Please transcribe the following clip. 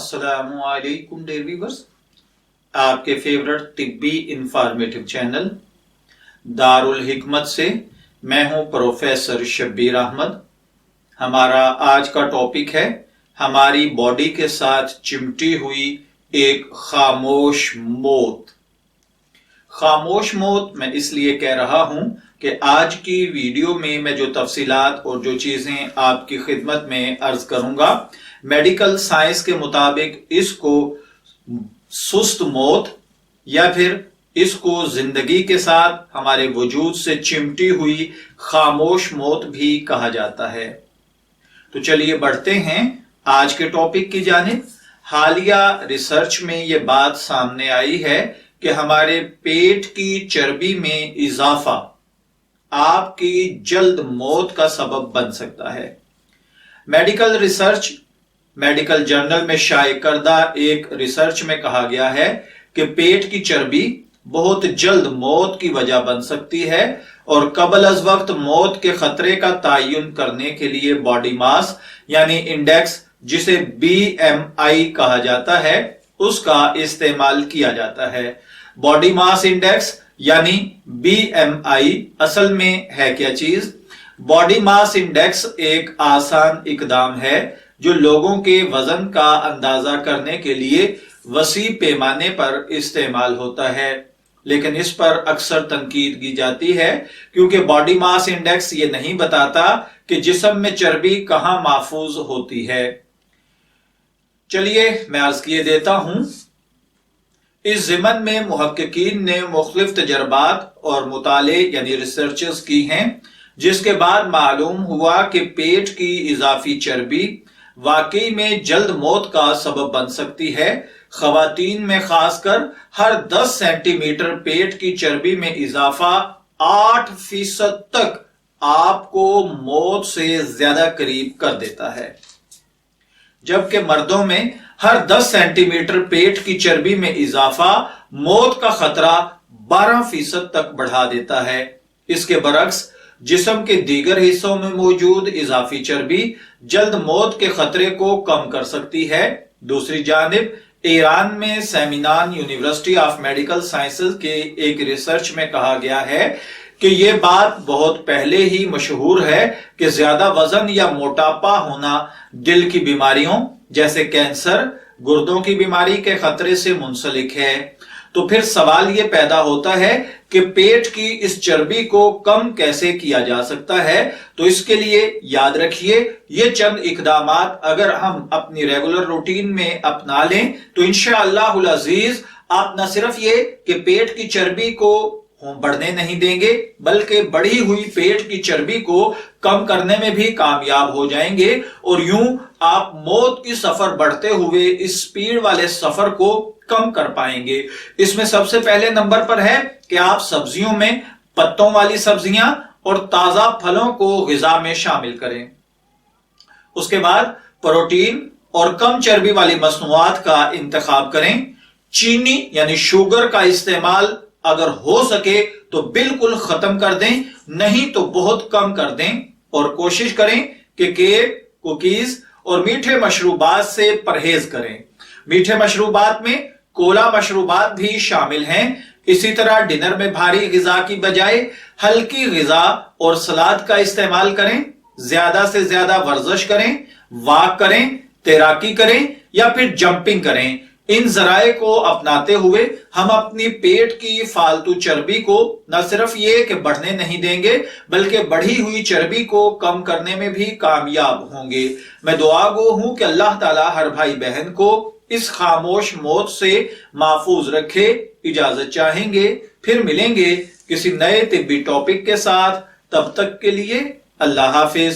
السلام علیکم dear viewers, آپ کے فیورٹ طبی انفارمیٹو چینل دارالحکمت سے میں ہوں پروفیسر شبیر احمد۔ ہمارا آج کا ٹاپک ہے ہماری باڈی کے ساتھ چمٹی ہوئی ایک خاموش موت۔ خاموش موت میں اس لیے کہہ رہا ہوں کہ آج کی ویڈیو میں جو تفصیلات اور جو چیزیں آپ کی خدمت میں عرض کروں گا، میڈیکل سائنس کے مطابق اس کو سست موت یا پھر اس کو زندگی کے ساتھ ہمارے وجود سے چمٹی ہوئی خاموش موت بھی کہا جاتا ہے۔ تو چلیے بڑھتے ہیں آج کے ٹاپک کی جانب۔ حالیہ ریسرچ میں یہ بات سامنے آئی ہے کہ ہمارے پیٹ کی چربی میں اضافہ آپ کی جلد موت کا سبب بن سکتا ہے۔ میڈیکل ریسرچ میڈیکل جرنل میں شائع کردہ ایک ریسرچ میں کہا گیا ہے کہ پیٹ کی چربی بہت جلد موت کی وجہ بن سکتی ہے، اور قبل از وقت موت کے خطرے کا تعین کرنے کے لیے باڈی ماس یعنی انڈیکس، جسے BMI کہا جاتا ہے، اس کا استعمال کیا جاتا ہے۔ باڈی ماس انڈیکس یعنی BMI اصل میں ہے کیا چیز؟ باڈی ماس انڈیکس ایک آسان اقدام ہے جو لوگوں کے وزن کا اندازہ کرنے کے لیے وسیع پیمانے پر استعمال ہوتا ہے، لیکن اس پر اکثر تنقید کی جاتی ہے کیونکہ باڈی ماس انڈیکس یہ نہیں بتاتا کہ جسم میں چربی کہاں محفوظ ہوتی ہے۔ چلیے میں عرض کیے دیتا ہوں۔ اس ضمن میں محققین نے مختلف تجربات اور مطالعے یعنی ریسرچز کی ہیں، جس کے بعد معلوم ہوا کہ پیٹ کی اضافی چربی واقعی میں جلد موت کا سبب بن سکتی ہے۔ خواتین میں خاص کر ہر 10 سینٹی میٹر پیٹ کی چربی میں اضافہ 8% تک آپ کو موت سے زیادہ قریب کر دیتا ہے، جبکہ مردوں میں ہر 10 سینٹی میٹر پیٹ کی چربی میں اضافہ موت کا خطرہ 12% تک بڑھا دیتا ہے۔ اس کے برعکس جسم کے دیگر حصوں میں موجود اضافی چربی جلد موت کے خطرے کو کم کر سکتی ہے۔ دوسری جانب ایران میں سیمینان یونیورسٹی آف میڈیکل سائنسز کے ایک ریسرچ میں کہا گیا ہے کہ یہ بات بہت پہلے ہی مشہور ہے کہ زیادہ وزن یا موٹاپا ہونا دل کی بیماریوں جیسے کینسر، گردوں کی بیماری کے خطرے سے منسلک ہے۔ تو پھر سوال یہ پیدا ہوتا ہے کہ پیٹ کی اس چربی کو کم کیسے کیا جا سکتا ہے؟ تو اس کے لیے یاد رکھیے یہ چند اقدامات اگر ہم اپنی ریگولر روٹین میں اپنا لیں تو انشاءاللہ العزیز آپ نہ صرف یہ کہ پیٹ کی چربی کو بڑھنے نہیں دیں گے، بلکہ بڑھی ہوئی پیٹ کی چربی کو کم کرنے میں بھی کامیاب ہو جائیں گے، اور یوں آپ موت کی سفر بڑھتے ہوئے اس سپیڈ والے سفر کو کم کر پائیں گے۔ اس میں سب سے پہلے نمبر پر ہے کہ آپ سبزیوں میں پتوں والی سبزیاں اور تازہ پھلوں کو غذا میں شامل کریں۔ اس کے بعد پروٹین اور کم چربی والی مصنوعات کا انتخاب کریں۔ چینی یعنی شوگر کا استعمال اگر ہو سکے تو بالکل ختم کر دیں، نہیں تو بہت کم کر دیں، اور کوشش کریں کہ کیک، کوکیز اور میٹھے مشروبات سے پرہیز کریں۔ میٹھے مشروبات میں کولا مشروبات بھی شامل ہیں۔ اسی طرح ڈنر میں بھاری غذا کی بجائے ہلکی غذا اور سلاد کا استعمال کریں۔ زیادہ سے زیادہ ورزش کریں، واک کریں، تیراکی کریں یا پھر جمپنگ کریں۔ ان ذرائع کو اپناتے ہوئے ہم اپنی پیٹ کی فالتو چربی کو نہ صرف یہ کہ بڑھنے نہیں دیں گے، بلکہ بڑھی ہوئی چربی کو کم کرنے میں بھی کامیاب ہوں گے۔ میں دعا گو ہوں کہ اللہ تعالی ہر بھائی بہن کو اس خاموش موت سے محفوظ رکھے۔ اجازت چاہیں گے، پھر ملیں گے کسی نئے طبی ٹاپک کے ساتھ، تب تک کے لیے اللہ حافظ۔